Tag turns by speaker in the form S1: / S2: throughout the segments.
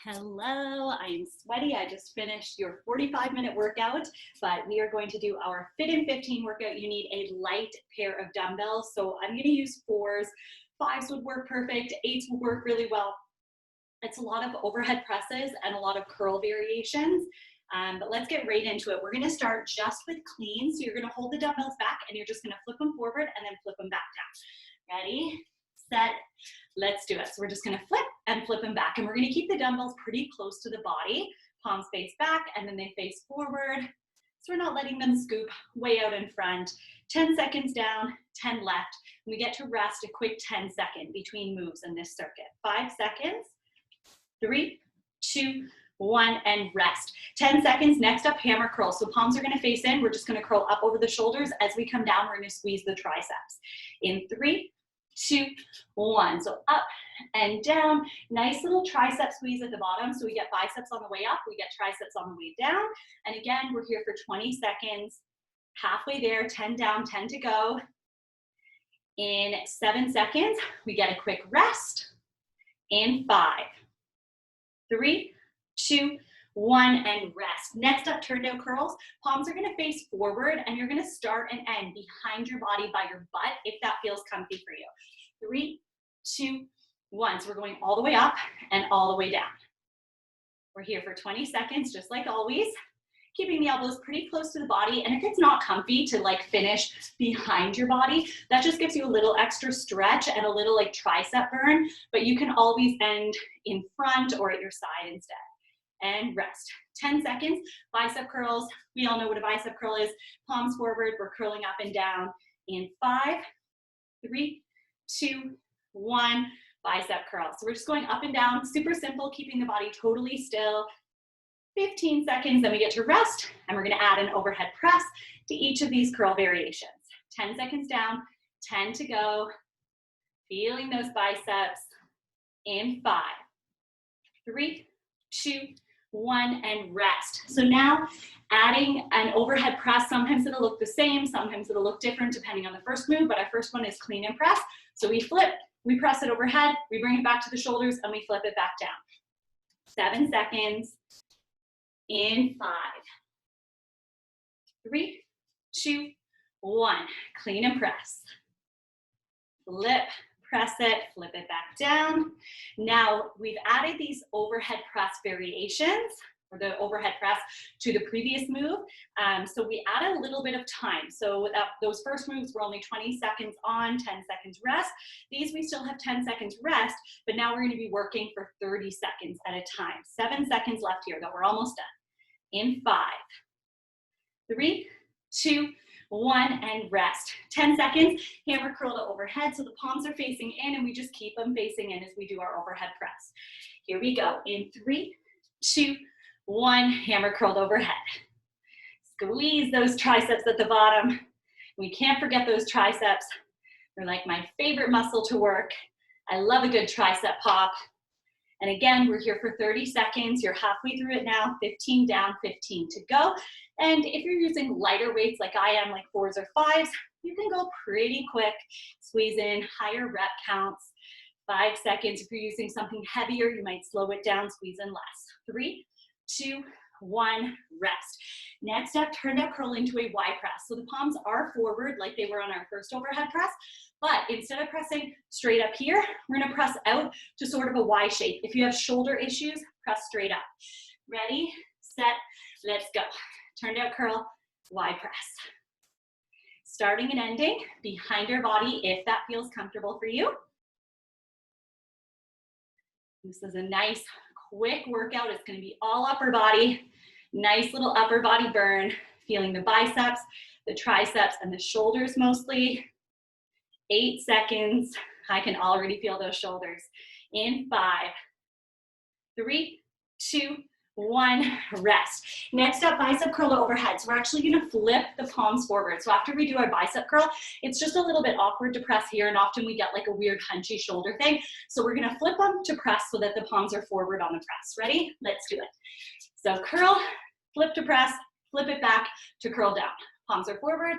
S1: Hello, I am sweaty. I just finished your 45-minute workout, but we are going to do our Fit in 15 workout. You need a light pair of dumbbells. So I'm going to use 4s. 5s would work perfect. 8s will work really well. It's a lot of overhead presses and a lot of curl variations. But let's get right into it. We're going to start just with clean. So you're going to hold the dumbbells back and you're just going to flip them forward and then flip them back down. Ready, set, let's do it. So we're just going to flip and flip them back. And we're going to keep the dumbbells pretty close to the body. Palms face back and then they face forward. So we're not letting them scoop way out in front. 10 seconds down, 10 left. And we get to rest a quick 10 seconds between moves in this circuit. 5 seconds, 3, 2, 1, and rest. 10 seconds, next up, hammer curl. So palms are gonna face in. We're just gonna curl up over the shoulders. As we come down, we're gonna squeeze the triceps. In 3, 2, 1. So up and down. Nice little tricep squeeze at the bottom. So we get biceps on the way up, we get triceps on the way down. And again, we're here for 20 seconds. Halfway there, 10 down, 10 to go. In 7 seconds, we get a quick rest. In 5, 3, 2, 1, and rest. Next up, turn down curls. Palms are gonna face forward and you're gonna start and end behind your body by your butt if that feels comfy for you. 3, 2, 1. So we're going all the way up and all the way down. We're here for 20 seconds, just like always. Keeping the elbows pretty close to the body. And if it's not comfy to like finish behind your body, that just gives you a little extra stretch and a little like tricep burn, but you can always end in front or at your side instead. And rest. 10 seconds, bicep curls. We all know what a bicep curl is. Palms forward, we're curling up and down. In 5, 3, 2, 1, bicep curl. So we're just going up and down, super simple, keeping the body totally still. 15 seconds, then we get to rest, and we're gonna add an overhead press to each of these curl variations. 10 seconds down, 10 to go. Feeling those biceps. In 5, 3, 2, 1, and rest. So now adding an overhead press, sometimes it'll look the same, sometimes it'll look different depending on the first move, but our first one is clean and press. So we flip, we press it overhead, we bring it back to the shoulders, and we flip it back down. 7 seconds. In 5, 3, 2, 1. Clean and press. Flip, press it, flip it back down. Now we've added these overhead press variations, or the overhead press, to the previous move. So we added a little bit of time. So those first moves were only 20 seconds on, 10 seconds rest. These we still have 10 seconds rest, but now we're gonna be working for 30 seconds at a time. 7 seconds left here, though we're almost done. In 5, 3, 2, 1, and rest. 10 seconds, hammer curl to overhead, so the palms are facing in and we just keep them facing in as we do our overhead press. Here we go. In 3, 2, 1, hammer curled overhead. Squeeze those triceps at the bottom. We can't forget those triceps. They're like my favorite muscle to work. I love a good tricep pop. And again, we're here for 30 seconds. You're halfway through it now. 15 down, 15 to go. And if you're using lighter weights like I am, like 4s or 5s, you can go pretty quick. Squeeze in higher rep counts. 5 seconds. If you're using something heavier, you might slow it down, squeeze in less. 3, 2, 1, rest. Next up, turn that curl into a Y press. So the palms are forward like they were on our first overhead press, but instead of pressing straight up here, we're gonna press out to sort of a Y shape. If you have shoulder issues, press straight up. Ready, set, let's go. Turned out curl, Y press. Starting and ending behind your body if that feels comfortable for you. This is a nice quick workout. It's going to be all upper body. Nice little upper body burn. Feeling the biceps, the triceps, and the shoulders mostly. 8 seconds. I can already feel those shoulders. In 5, 3, 2, 1, rest. Next up, bicep curl to overhead. So we're actually going to flip the palms forward. So after we do our bicep curl, it's just a little bit awkward to press here, and often we get like a weird hunchy shoulder thing. So we're going to flip them to press so that the palms are forward on the press. Ready? Let's do it. So curl, flip to press, flip it back to curl down. Palms are forward,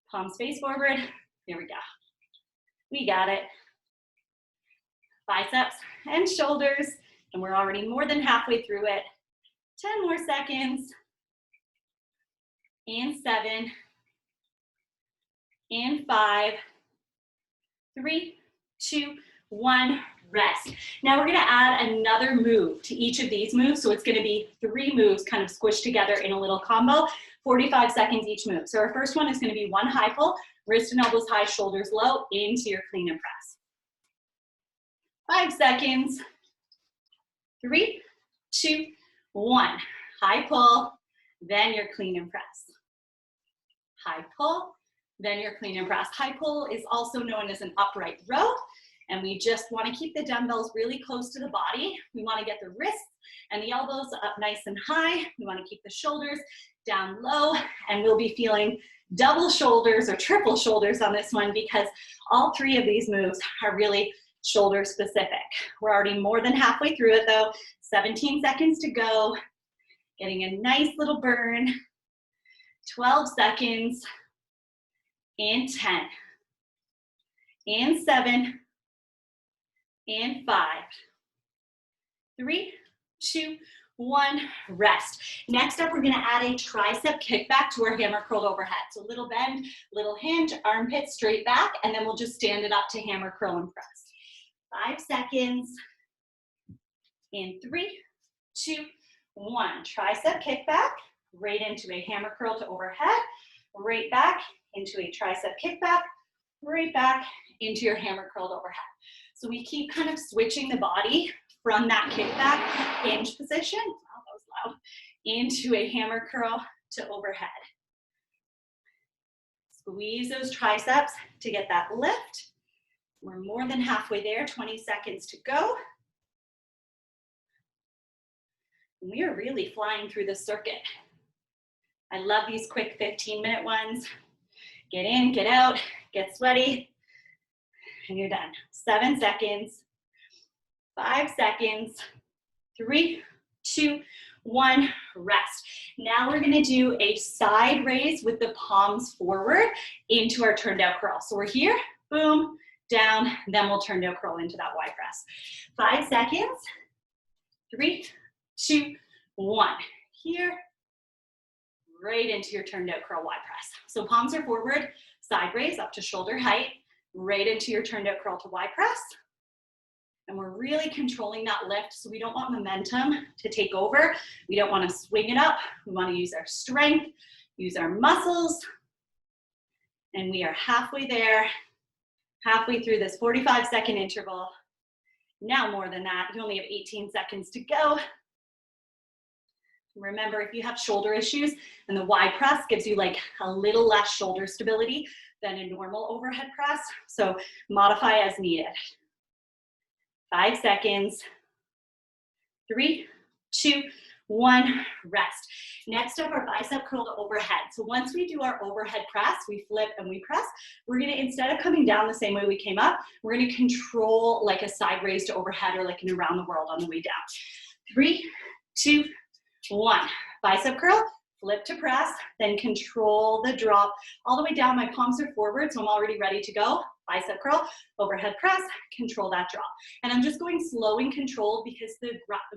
S1: palms face forward. Here we go. We got it. Biceps and shoulders. And we're already more than halfway through it. 10 more seconds. And 7. And 5. 3, 2, 1, rest. Now we're gonna add another move to each of these moves. So it's gonna be 3 moves kind of squished together in a little combo, 45 seconds each move. So our first one is gonna be 1 high pull, wrist and elbows high, shoulders low, into your clean and press. 5 seconds. 3, 2, 1. High pull, then your clean and press. High pull, then your clean and press. High pull is also known as an upright row, and we just want to keep the dumbbells really close to the body. We want to get the wrists and the elbows up nice and high. We want to keep the shoulders down low, and we'll be feeling double shoulders or triple shoulders on this one because all 3 of these moves are really shoulder specific. We're already more than halfway through it though. 17 seconds to go. Getting a nice little burn. 12 seconds. And 10. And 7. And 5. 3, 2, 1, rest. Next up, we're gonna add a tricep kickback to our hammer curled overhead. So little bend, little hinge, armpit straight back, and then we'll just stand it up to hammer, curl, and press. 5 seconds. In 3, 2, 1. Tricep kickback, right into a hammer curl to overhead, right back into a tricep kickback, right back into your hammer curled overhead. So we keep kind of switching the body from that kickback hinge position, wow, that was loud, into a hammer curl to overhead. Squeeze those triceps to get that lift. We're more than halfway there, 20 seconds to go. We are really flying through the circuit. I love these quick 15-minute ones. Get in, get out, get sweaty, and you're done. 7 seconds, 5 seconds, 3, 2, 1, rest. Now we're gonna do a side raise with the palms forward into our turned out curl. So we're here, boom, down, then we'll turn down curl into that Y press. 5 seconds, 3, 2, 1. Here, right into your turned out curl Y press. So palms are forward, side raise up to shoulder height, right into your turned out curl to Y press. And we're really controlling that lift, so we don't want momentum to take over. We don't want to swing it up. We want to use our strength, use our muscles. And we are halfway there, halfway through this 45-second interval. Now more than that, you only have 18 seconds to go. Remember, if you have shoulder issues, and the Y press gives you like a little less shoulder stability than a normal overhead press, so modify as needed. 5 seconds, 3, 2, 1, rest. Next up, our bicep curl to overhead. So once we do our overhead press, we flip and we press, we're gonna, instead of coming down the same way we came up, we're gonna control like a side raise to overhead or like an around the world on the way down. 3, 2, 1. Bicep curl, flip to press, then control the drop all the way down. My palms are forward, so I'm already ready to go. Bicep curl, overhead press, control that drop. And I'm just going slow and controlled because the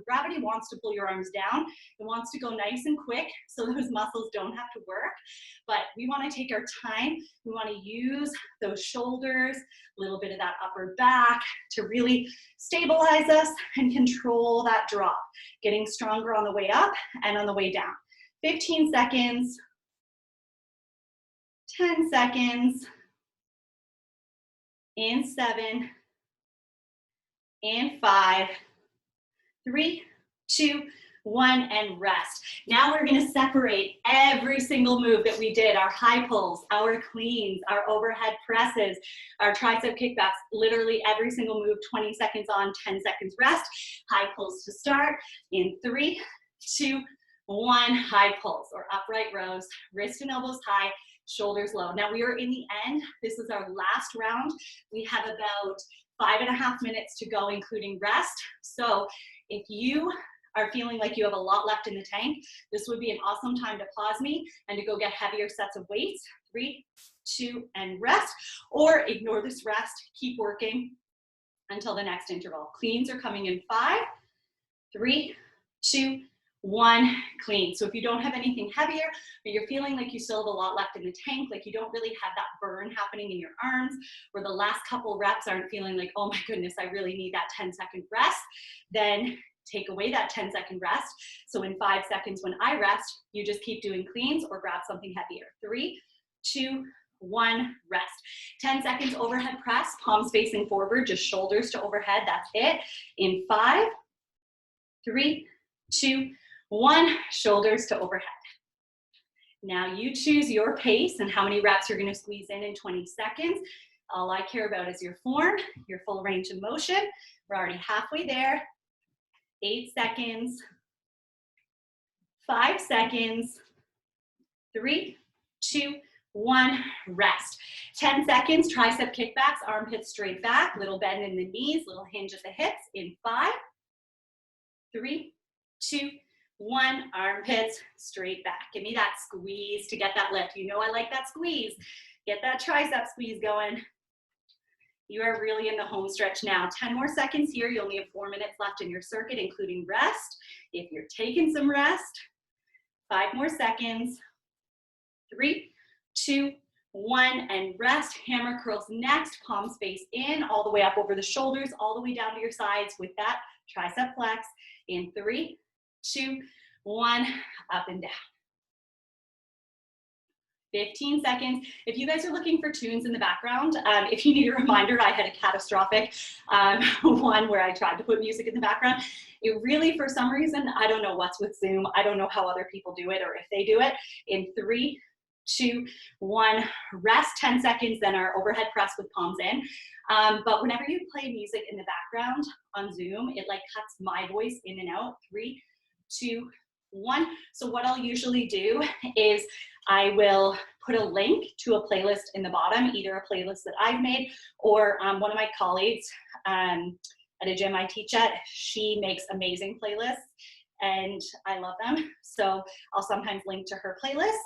S1: gravity wants to pull your arms down. It wants to go nice and quick so those muscles don't have to work. But we want to take our time. We want to use those shoulders, a little bit of that upper back to really stabilize us and control that drop. Getting stronger on the way up and on the way down. 15 seconds, 10 seconds, and 7, and 5, 3, 2, 1, and rest. Now we're gonna separate every single move that we did, our high pulls, our cleans, our overhead presses, our tricep kickbacks, literally every single move, 20 seconds on, 10 seconds rest. High pulls to start in 3, 2, 1, high pulls or upright rows, wrist and elbows high, shoulders low. Now we are in the end. This is our last round. We have about 5.5 minutes to go, including rest. So if you are feeling like you have a lot left in the tank, this would be an awesome time to pause me and to go get heavier sets of weights. 3, 2, and rest, or ignore this rest. Keep working until the next interval. Cleans are coming in 5, 3, 2, 1, clean. So if you don't have anything heavier, but you're feeling like you still have a lot left in the tank, like you don't really have that burn happening in your arms, or the last couple reps aren't feeling like, oh my goodness, I really need that 10-second rest, then take away that 10-second rest. So in 5 seconds when I rest, you just keep doing cleans or grab something heavier. 3, 2, 1, rest. 10 seconds overhead press, palms facing forward, just shoulders to overhead, that's it. In 5, 3, 2, 1, shoulders to overhead. Now you choose your pace and how many reps you're gonna squeeze in 20 seconds. All I care about is your form, your full range of motion. We're already halfway there. 8 seconds, 5 seconds, 3, 2, 1, rest. 10 seconds, tricep kickbacks, armpits straight back, little bend in the knees, little hinge at the hips. In 5, 3, 2, 1, armpits straight back. Give me that squeeze to get that lift. You know I like that squeeze. Get that tricep squeeze going. You are really in the home stretch now. 10 more seconds here. You only have 4 minutes left in your circuit, including rest. If you're taking some rest, 5 more seconds. 3, 2, 1, and rest. Hammer curls next. Palms face in, all the way up over the shoulders, all the way down to your sides with that tricep flex. In 3, 2, 1, up and down. 15 seconds. If you guys are looking for tunes in the background, if you need a reminder, I had a catastrophic one where I tried to put music in the background. It really, for some reason, I don't know what's with Zoom. I don't know how other people do it or if they do it. In 3, 2, 1, rest 10 seconds, then our overhead press with palms in. But whenever you play music in the background on Zoom, it like cuts my voice in and out. 3, 2, 1. So what I'll usually do is I will put a link to a playlist in the bottom, either a playlist that I've made or one of my colleagues at a gym I teach at. She makes amazing playlists and I love them. So I'll sometimes link to her playlist.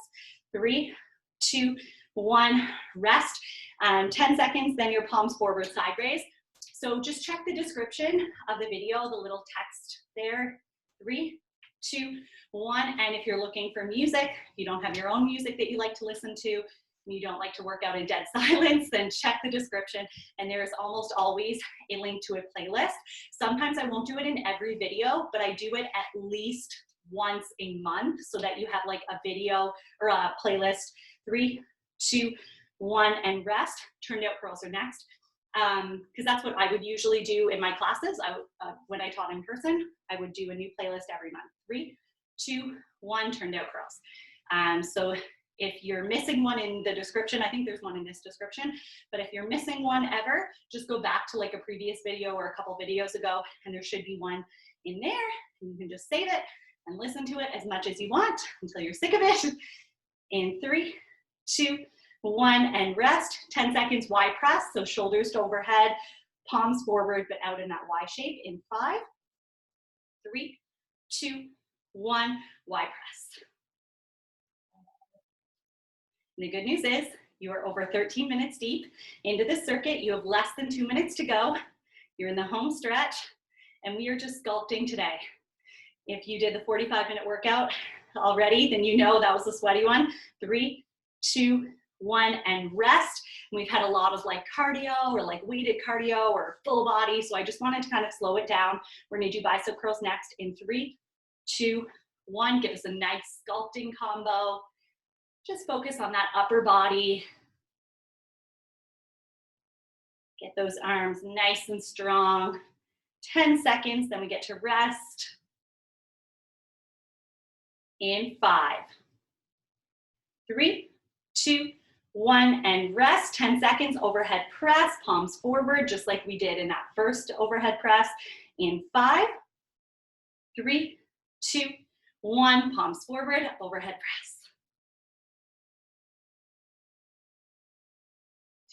S1: 3, 2, 1, rest. 10 seconds, then your palms forward, side raise. So just check the description of the video, the little text there. 3, 2, 1, and if you're looking for music, if you don't have your own music that you like to listen to, and you don't like to work out in dead silence, then check the description, and there is almost always a link to a playlist. Sometimes I won't do it in every video, but I do it at least once a month so that you have like a video or a playlist. 3, 2, 1, and rest. Turned out curls are next. Because that's what I would usually do in my classes. When I taught in person, I would do a new playlist every month. 3, 2, 1, turned out curls. So if you're missing one in the description, I think there's one in this description, but if you're missing one ever, just go back to like a previous video or a couple videos ago, and there should be one in there. And you can just save it and listen to it as much as you want until you're sick of it. In 3, 2, 1, and rest. 10 seconds, Y press, so shoulders to overhead, palms forward, but out in that Y shape. In 5, 3, 2, 1, Y press. And the good news is you are over 13 minutes deep into this circuit. You have less than 2 minutes to go. You're in the home stretch, and we are just sculpting today. If you did the 45-minute workout already, then you know that was a sweaty one. 3, 2, 1, and rest. And we've had a lot of like cardio or like weighted cardio or full body. So I just wanted to kind of slow it down. We're gonna do bicep curls next in 3, 2, 1. Give us a nice sculpting combo. Just focus on that upper body. Get those arms nice and strong. 10 seconds, then we get to rest. In 5, 3, 2, 1, and rest. 10 seconds, overhead press, palms forward, just like we did in that first overhead press. In 5, 3, 2, 1, palms forward, overhead press.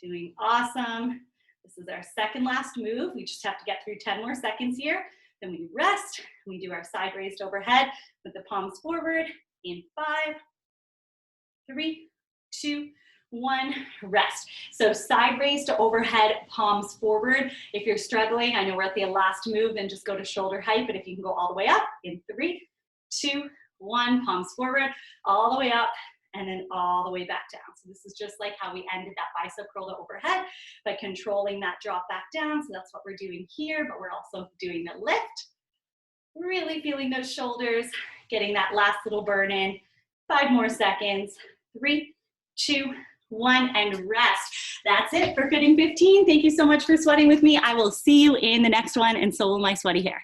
S1: Doing awesome. This is our second last move. We just have to get through 10 more seconds here. Then we rest. We do our side raised overhead with the palms forward. In 5, 3, 2, 1, rest. So side raise to overhead, palms forward. If you're struggling, I know we're at the last move, then just go to shoulder height, but if you can go all the way up in 3, 2, 1, palms forward, all the way up, and then all the way back down. So this is just like how we ended that bicep curl to overhead by controlling that drop back down. So that's what we're doing here, but we're also doing the lift. Really feeling those shoulders, getting that last little burn in. 5 more seconds. 3, 2, 1, and rest. That's it for Fit in 15. Thank you so much for sweating with me. I will see you in the next one, and so will my sweaty hair.